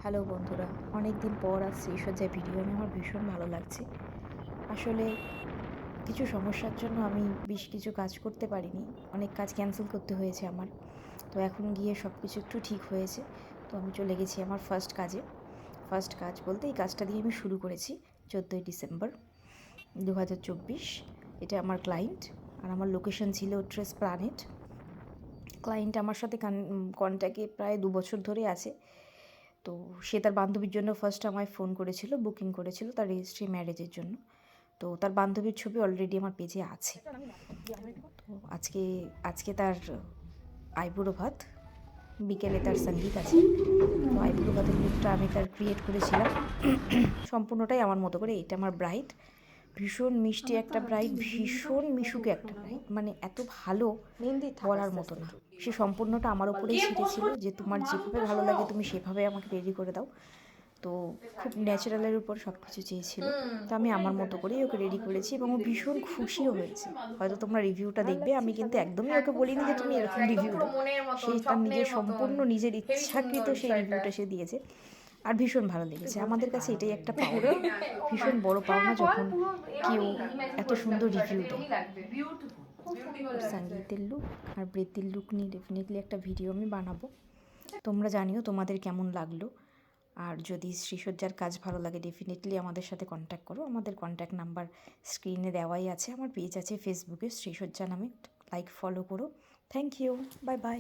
Hello বন্ধুরা, অনেক দিন পর আসছে শ্রীসজ্জায় ভিডিও নিয়ে আমার ভীষণ ভালো লাগছে। আসলে কিছু সমস্যার জন্য আমি বেশ কিছু কাজ করতে পারিনি, অনেক কাজ ক্যান্সেল করতে হয়েছে আমার। তো এখন গিয়ে সব কিছু একটু ঠিক হয়েছে। তো আমি চলে গেছি আমার ফার্স্ট কাজে। ফার্স্ট কাজ বলতে এই কাজটা দিয়ে আমি শুরু করেছি 14ই ডিসেম্বর 2024। এটা আমার ক্লায়েন্ট, আর আমার লোকেশন ছিল ট্রেস প্ল্যানেট। ক্লায়েন্ট আমার সাথে কন্ট্যাক্টে প্রায় 2 বছর ধরে আছে। তো সে তার বান্ধবীর জন্য ফার্স্ট আমায় ফোন করেছিল, বুকিং করেছিল তার রেজিস্ট্রি ম্যারেজের জন্য। তো তার বান্ধবীর ছবি অলরেডি আমার পেজে আছে। তো আজকে তার আইবুড়ো ভাত, বিকেলে তার সঙ্গীত আছে। তো আইবুড়ো ভাতের লুকটা আমি তার ক্রিয়েট করেছিলাম সম্পূর্ণটাই আমার মতো করে। এটা আমার ব্রাইড, ভীষণ মিষ্টি একটা ব্রাইড, ভীষণ মিশুকে একটা ব্রাইড, মানে এত ভালো বলার মতো না। সে সম্পূর্ণটা আমার ওপরেই ছেড়েছিল যে তোমার যেভাবে ভালো লাগে তুমি সেভাবে আমাকে রেডি করে দাও। তো খুব ন্যাচারালের উপর সব কিছু চেয়েছিল। তো আমি আমার মতো করেই ওকে রেডি করেছি এবং ও ভীষণ খুশিও হয়েছে। হয়তো তোমরা রিভিউটা দেখবে, আমি কিন্তু একদমই ওকে বলিনি যে তুমি এরকম রিভিউ দাও। সে তার নিজের সম্পূর্ণ নিজের ইচ্ছাকৃত সেই রিভিউটা সে দিয়েছে, আর ভীষণ ভালো লেগেছে। আমাদের কাছে এটাই একটা পাওনা, ভীষণ বড় পাওনা, যখন কেউ এত সুন্দর রিভিউ দেয়। সঙ্গীতের লুক আর বৃদ্ধির লুক নিয়ে ডেফিনেটলি একটা ভিডিও আমি বানাবো। তোমরা জানিও তোমাদের কেমন লাগলো। আর যদি শ্রীসজ্জার কাজ ভালো লাগে ডেফিনেটলি আমাদের সাথে কন্ট্যাক্ট করো। আমাদের কন্ট্যাক্ট নাম্বার স্ক্রিনে দেওয়াই আছে। আমার পেজ আছে ফেসবুকে শ্রীসজ্জা নামে, লাইক ফলো করো। Thank you, bye by.